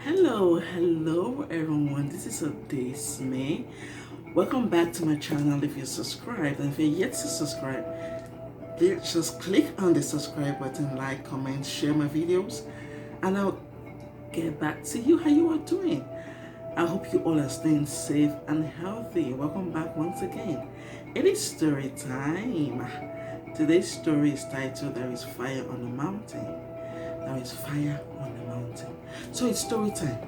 Hello everyone, this is OdesMay. Welcome back to my channel. If you're subscribed, and if you're yet to subscribe, just click on the subscribe button, like, comment, share my videos, and I'll get back to you how you are doing. I hope you all are staying safe and healthy. Welcome back once again. It is story time. Today's story is titled There is Fire on the Mountain. There is fire on the mountain. So it's story time.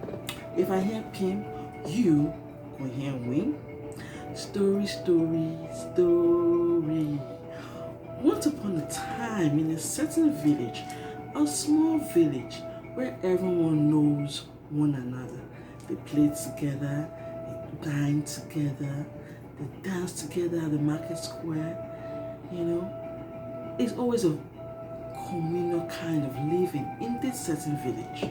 If I hear Pim, you will hear Win. Story. Once upon a time, in a certain village, a small village where everyone knows one another. They play together, they dine together, they dance together at the market square. It's always a communal kind of living in this certain village.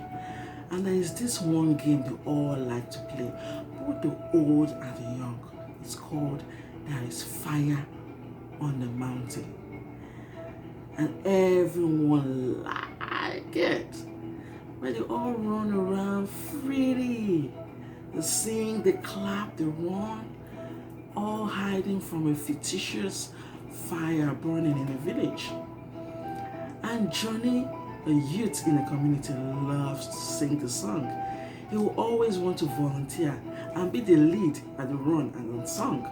And there is this one game they all like to play, both the old and the young. It's called There is Fire on the Mountain. And everyone like it. Where they all run around freely. They sing, they clap, they run, all hiding from a fictitious fire burning in the village. And Johnny, a youth in the community, loves to sing the song. He will always want to volunteer and be the lead at the run and the song.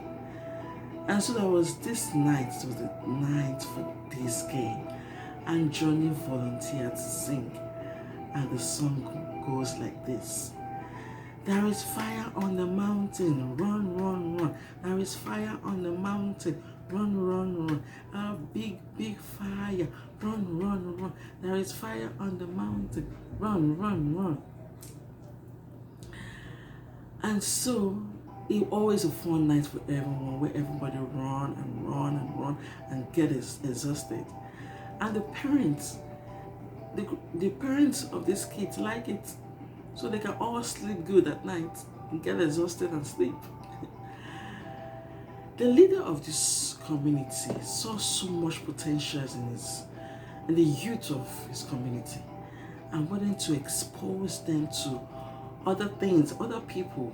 And so there was this night, it was the night for this game. And Johnny volunteered to sing. And the song goes like this. There is fire on the mountain, run, run, run. There is fire on the mountain, run, run, run. A big fire, run, run, run. There is fire on the mountain, run, run, run. And so it always a fun night for everyone, where everybody run and run and run and get exhausted. And the parents of these kids like it, so they can all sleep good at night and get exhausted and sleep. The leader of this community saw so much potential in the youth of his community, and wanted to expose them to other things, other people,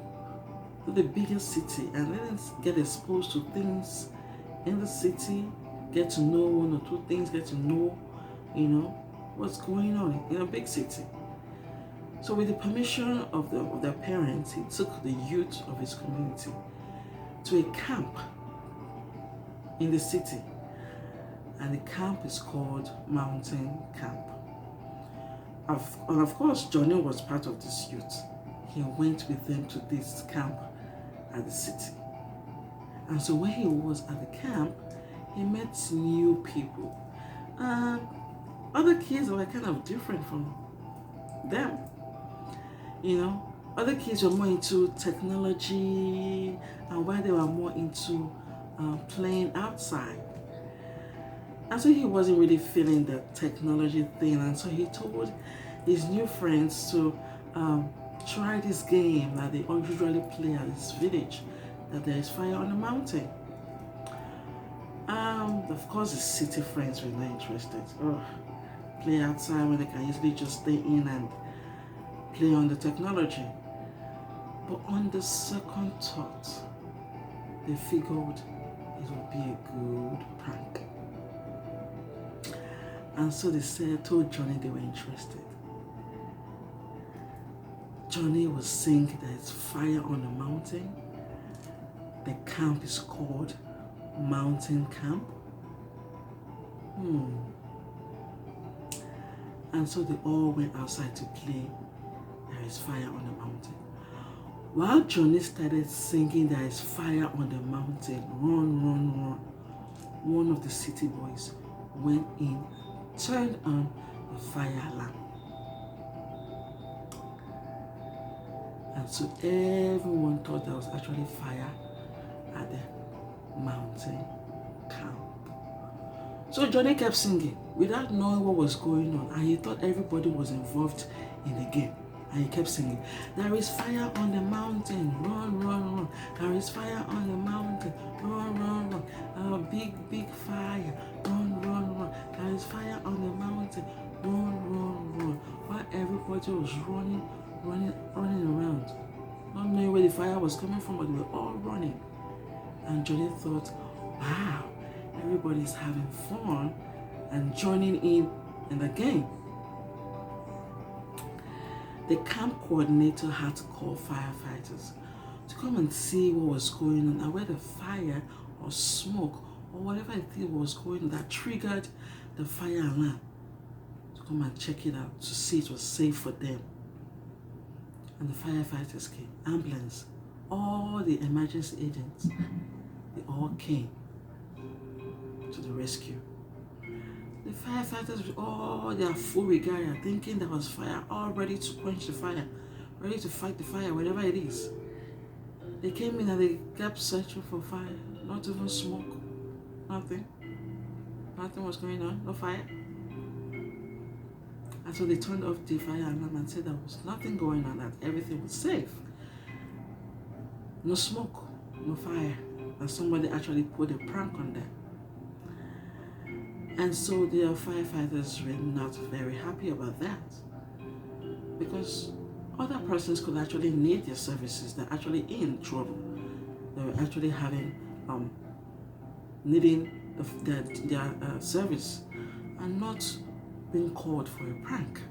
to the bigger city, and let them get exposed to things in the city, get to know one or two things, get to know, what's going on in a big city. So with the permission of their parents, he took the youth of his community to a camp in the city. And the camp is called Mountain Camp. And of course, Johnny was part of this youth. He went with them to this camp at the city. And so when he was at the camp, he met new people. Other kids were kind of different from them. Other kids were more into technology, and while they were more into playing outside. And so he wasn't really feeling the technology thing, and so he told his new friends to try this game that they usually play at this village, that there is fire on the mountain. Of course, his city friends were not interested. Play outside when they can easily just stay in and play on the technology. But on the second thought, they figured it would be a good prank. And so they told Johnny they were interested. Johnny was saying there's fire on the mountain. The camp is called Mountain Camp. And so they all went outside to play There is Fire on the Mountain. While Johnny started singing There is Fire on the Mountain, run, run, run, one of the city boys went in, turned on the fire lamp. And so everyone thought there was actually fire at the mountain camp. So Johnny kept singing without knowing what was going on, and he thought everybody was involved in the game. And he kept singing, there is fire on the mountain, run, run, run. There is fire on the mountain, run, run, run. A big fire, run, run, run. There is fire on the mountain, run, run, run. While everybody was running, running around, not knowing where the fire was coming from, but they were all running. And Johnny thought, wow, everybody's having fun and joining in the game. The camp coordinator had to call firefighters to come and see what was going on and where the fire or smoke or whatever it was going on that triggered the fire alarm, to come and check it out to see it was safe for them. And the firefighters came, ambulance, all the emergency agents, they all came to the rescue. The firefighters with all their full regalia, thinking there was fire, all ready to quench the fire, ready to fight the fire, whatever it is. They came in and they kept searching for fire, not even smoke, nothing. Nothing was going on, no fire. And so they turned off the fire alarm and said there was nothing going on, that everything was safe. No smoke, no fire, and somebody actually put a prank on them. And so the firefighters were not very happy about that, because other persons could actually need their services. They're actually in trouble. They were actually having, needing their service and not being called for a prank.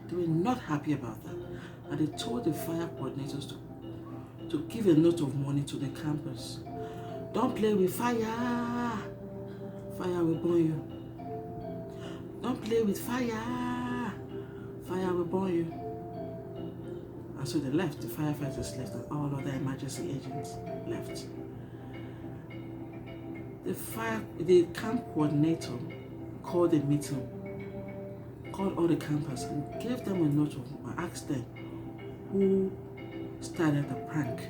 They were not happy about that. And they told the fire coordinators to give a note of money to the campers. Don't play with fire. Fire will burn you. Don't play with fire. Fire will burn you. And so they left. The firefighters left and all other emergency agents left. The camp coordinator called a meeting, called all the campers and gave them a note of, asked them who started the prank,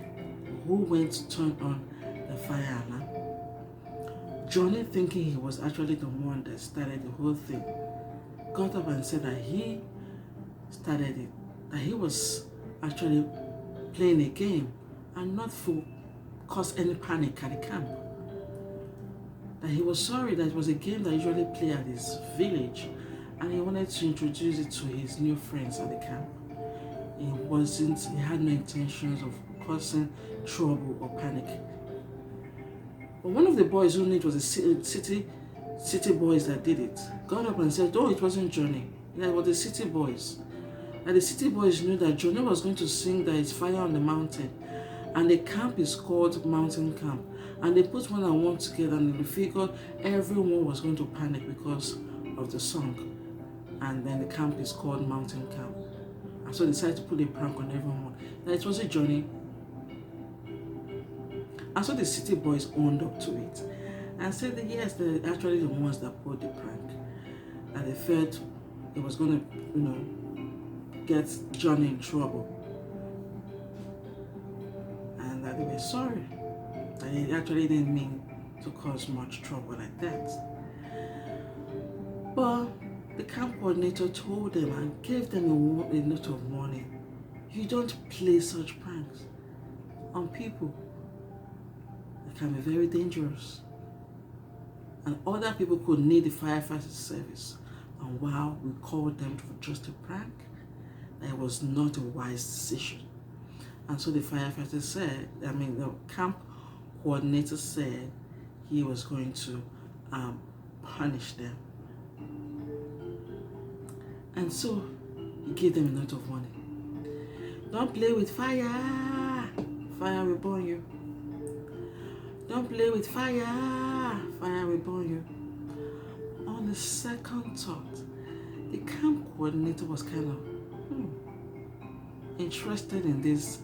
who went to turn on the fire alarm. Johnny, thinking he was actually the one that started the whole thing, got up and said that he started it, that he was actually playing a game and not to cause any panic at the camp. That he was sorry that it was a game that usually played at his village and he wanted to introduce it to his new friends at the camp. He had no intentions of causing trouble or panic. But one of the boys who knew it was the city boys that did it got up and said, oh, it wasn't Johnny. It was the city boys. And the city boys knew that Johnny was going to sing that it's fire on the mountain. And the camp is called Mountain Camp. And they put one and one together and they figured everyone was going to panic because of the song. And then the camp is called Mountain Camp. And so they decided to put a prank on everyone. That it wasn't Johnny. And so the city boys owned up to it and said that yes, they're actually the ones that pulled the prank. And they felt it was going to, get Johnny in trouble. And that they were sorry. That he actually didn't mean to cause much trouble like that. But the camp coordinator told them and gave them a note of warning. You don't play such pranks on people. It can be very dangerous. And other people could need the firefighter service. And while we called them for just a prank, that was not a wise decision. And so the firefighter said, the camp coordinator said he was going to punish them. And so he gave them a note of warning. Don't play with fire. Fire will burn you. Don't play with fire. Fire will burn you. On the second thought, the camp coordinator was kind of interested in this,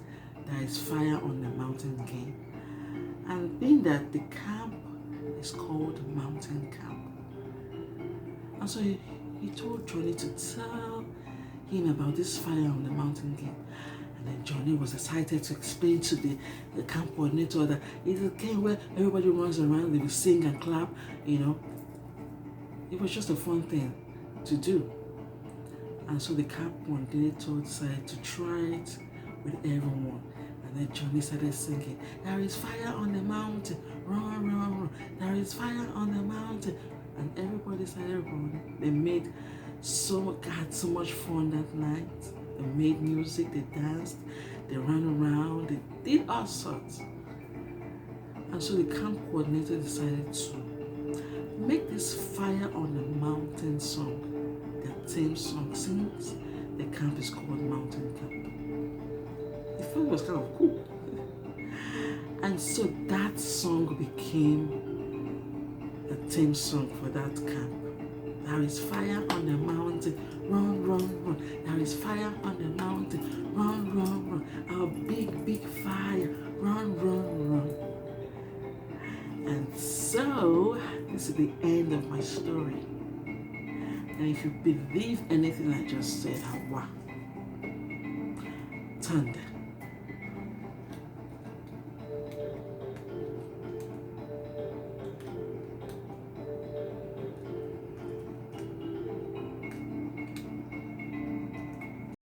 there is fire on the mountain game. And being that the camp is called Mountain Camp. And so he told Johnny to tell him about this fire on the mountain game. And then Johnny was excited to explain to the camp coordinator that it's a game where everybody runs around, they will sing and clap, It was just a fun thing to do. And so the camp coordinator decided to try it with everyone. And then Johnny started singing, there is fire on the mountain, run, run, run. There is fire on the mountain. And everybody started running. They had so much fun that night. They made music, they danced, they ran around, they did all sorts. And so the camp coordinator decided to make this Fire on the Mountain song their theme song, since the camp is called Mountain Camp. The felt it was kind of cool. And so that song became the theme song for that camp. There is fire on the mountain, run, run, run. There is fire on the mountain, run, run, run. Our big, big fire, run, run, run. And so, this is the end of my story. And if you believe anything I just said, wow, thunder.